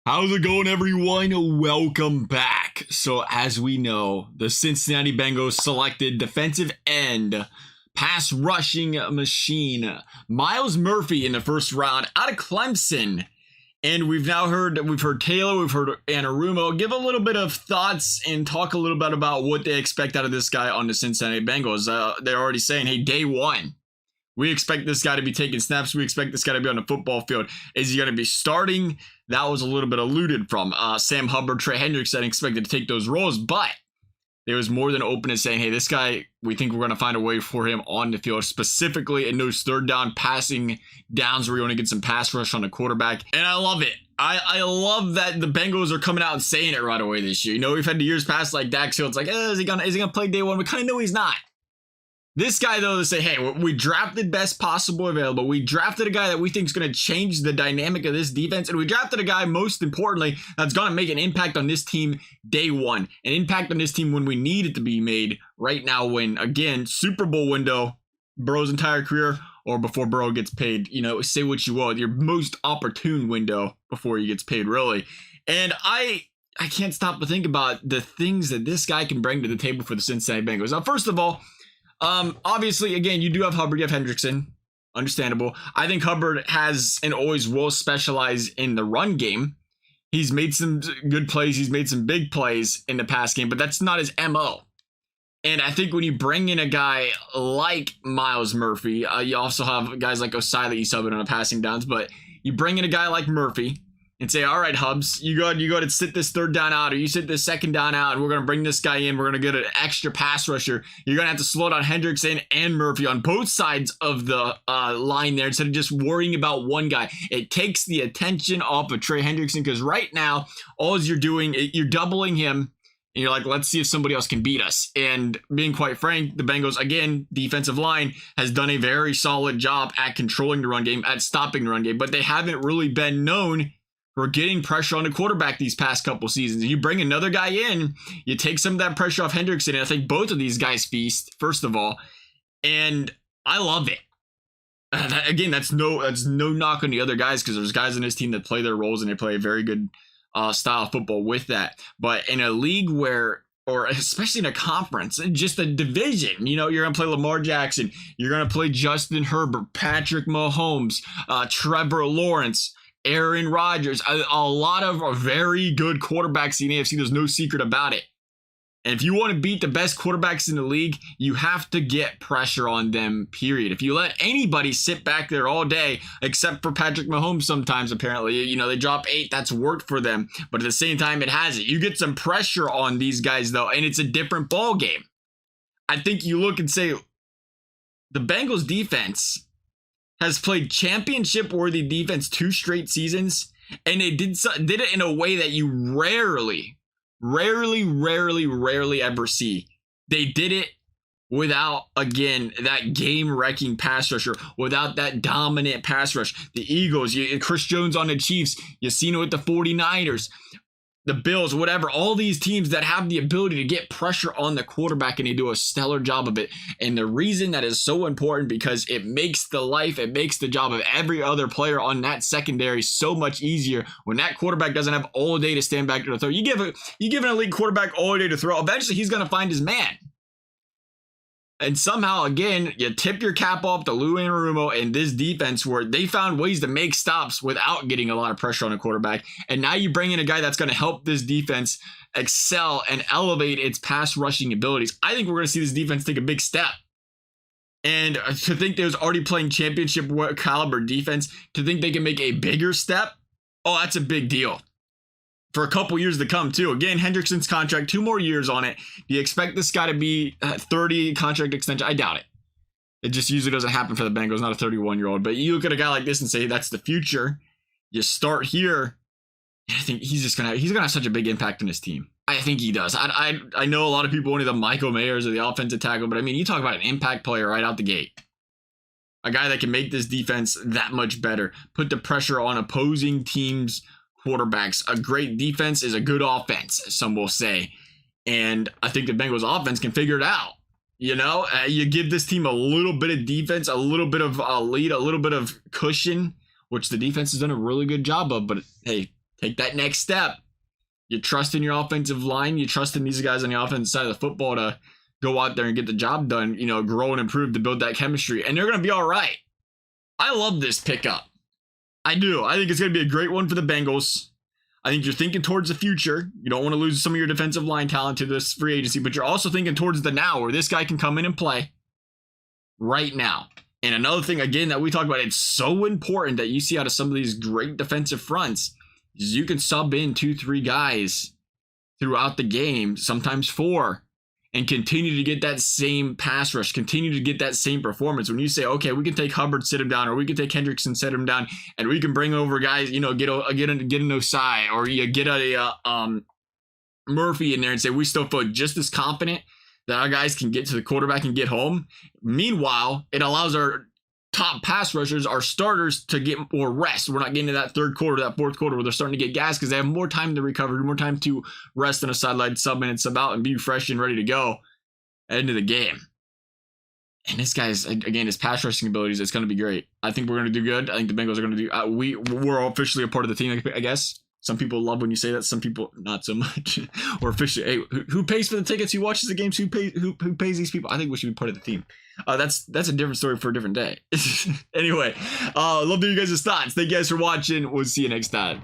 How's it going, everyone? Welcome back. So, as we know, the Cincinnati Bengals selected defensive end, pass rushing machine, Myles Murphy in the first round out of Clemson. And we've heard Taylor, we've heard Anarumo give a little bit of thoughts and talk a little bit about what they expect out of this guy on the Cincinnati Bengals. They're already saying, hey, day one, we expect this guy to be taking snaps. We expect this guy to be on the football field. Is he going to be starting? That was a little bit alluded from. Sam Hubbard, Trey Hendrickson expected to take those roles, but there was more than open to saying, hey, this guy, we think we're going to find a way for him on the field, specifically in those third down passing downs where you want to get some pass rush on the quarterback. And I love it. I love that the Bengals are coming out and saying it right away this year. You know, we've had the years past like Dax Hill. It's like, is he gonna play day one? We kind of know he's not. This guy, though, to say, hey, we drafted best possible available. We drafted a guy that we think is going to change the dynamic of this defense. And we drafted a guy, most importantly, that's going to make an impact on this team day one. An impact on this team when we need it to be made right now when, again, Super Bowl window, Burrow's entire career, or before Burrow gets paid. You know, say what you will. Your most opportune window before he gets paid, really. And I can't stop to think about the things that this guy can bring to the table for the Cincinnati Bengals. Now, first of all, obviously, again, you do have Hubbard, you have Henrickson. Understandable. I think Hubbard has and always will specialize in the run game. He's made some good plays. He's made some big plays in the pass game, but that's not his MO. And I think when you bring in a guy like Myles Murphy, you also have guys like Osai that you sub in on the passing downs, but you bring in a guy like Murphy and say, all right, Hubs, you go to sit this third down out, or you sit this second down out, and we're going to bring this guy in. We're going to get an extra pass rusher. You're going to have to slow down Hendrickson and Murphy on both sides of the line there instead of just worrying about one guy. It takes the attention off of Trey Hendrickson because right now, all you're doing, you're doubling him, and you're like, let's see if somebody else can beat us. And being quite frank, the Bengals, again, defensive line has done a very solid job at controlling the run game, at stopping the run game, but they haven't really been known for getting pressure on the quarterback these past couple seasons. And you bring another guy in, you take some of that pressure off Hendrickson, and I think both of these guys feast, first of all, and I love it. Again, that's no knock on the other guys because there's guys in this team that play their roles and they play a very good style of football with that. But in a league where, or especially in a conference, just a division, you know, you're going to play Lamar Jackson, you're going to play Justin Herbert, Patrick Mahomes, Trevor Lawrence, Aaron Rodgers, a lot of very good quarterbacks in the AFC. There's no secret about it. And if you want to beat the best quarterbacks in the league, you have to get pressure on them, period. If you let anybody sit back there all day, except for Patrick Mahomes sometimes, apparently, you know, they drop 8, that's worked for them. But at the same time, it hasn't. You get some pressure on these guys, though, and it's a different ball game. I think you look and say, the Bengals defense has played championship-worthy defense 2 straight seasons, and they did it in a way that you rarely ever see. They did it without, again, that game-wrecking pass rusher, without that dominant pass rush. The Eagles, Chris Jones on the Chiefs, you've seen it with the 49ers, the Bills, whatever, all these teams that have the ability to get pressure on the quarterback, and they do a stellar job of it. And the reason that is so important because it makes the job of every other player on that secondary so much easier when that quarterback doesn't have all day to stand back to the throw. You give an elite quarterback all day to throw, eventually he's going to find his man. And somehow, again, you tip your cap off to Lou Anarumo and this defense where they found ways to make stops without getting a lot of pressure on a quarterback. And now you bring in a guy that's going to help this defense excel and elevate its pass rushing abilities. I think we're going to see this defense take a big step. And to think they was already playing championship caliber defense, to think they can make a bigger step, oh, that's a big deal. For a couple years to come, too. Again, Hendrickson's contract, 2 more years on it. Do you expect this guy to be 30 contract extension? I doubt it. It just usually doesn't happen for the Bengals, not a 31-year-old. But you look at a guy like this and say, that's the future. You start here. I think he's going to have such a big impact on his team. I think he does. I know a lot of people wanted the Michael Mayers or the offensive tackle, but I mean, you talk about an impact player right out the gate. A guy that can make this defense that much better. Put the pressure on opposing teams' quarterbacks. A great defense is a good offense, some will say. And I think the Bengals offense can figure it out. You know, you give this team a little bit of defense, a little bit of lead, a little bit of cushion, which the defense has done a really good job of. But hey, take that next step. You trust in your offensive line. You trust in these guys on the offensive side of the football to go out there and get the job done, grow and improve to build that chemistry. And they're going to be all right. I love this pickup. I do. I think it's going to be a great one for the Bengals. I think you're thinking towards the future. You don't want to lose some of your defensive line talent to this free agency, but you're also thinking towards the now where this guy can come in and play right now. And another thing, again, that we talked about, it's so important that you see out of some of these great defensive fronts is you can sub in 2-3 guys throughout the game, sometimes 4, and continue to get that same pass rush, continue to get that same performance. When you say, okay, we can take Hubbard, sit him down, or we can take Henrickson, sit him down, and we can bring over guys, get an Osai, or you get a Murphy in there and say, we still feel just as confident that our guys can get to the quarterback and get home. Meanwhile, it allows our top pass rushers, our starters, to get more rest. We're not getting to that third quarter, that fourth quarter where they're starting to get gas because they have more time to recover, more time to rest on a sideline, sub in and sub out, and be fresh and ready to go into the game. And this guy's, again, his pass rushing abilities, it's going to be great. I think we're going to do good. I think the Bengals are going to do, we're officially a part of the team, I guess. Some people love when you say that. Some people not so much. Or officially, hey, who pays for the tickets? Who watches the games? Who pays these people? I think we should be part of the team. That's a different story for a different day. Anyway, love to hear you guys' thoughts. Thank you guys for watching. We'll see you next time.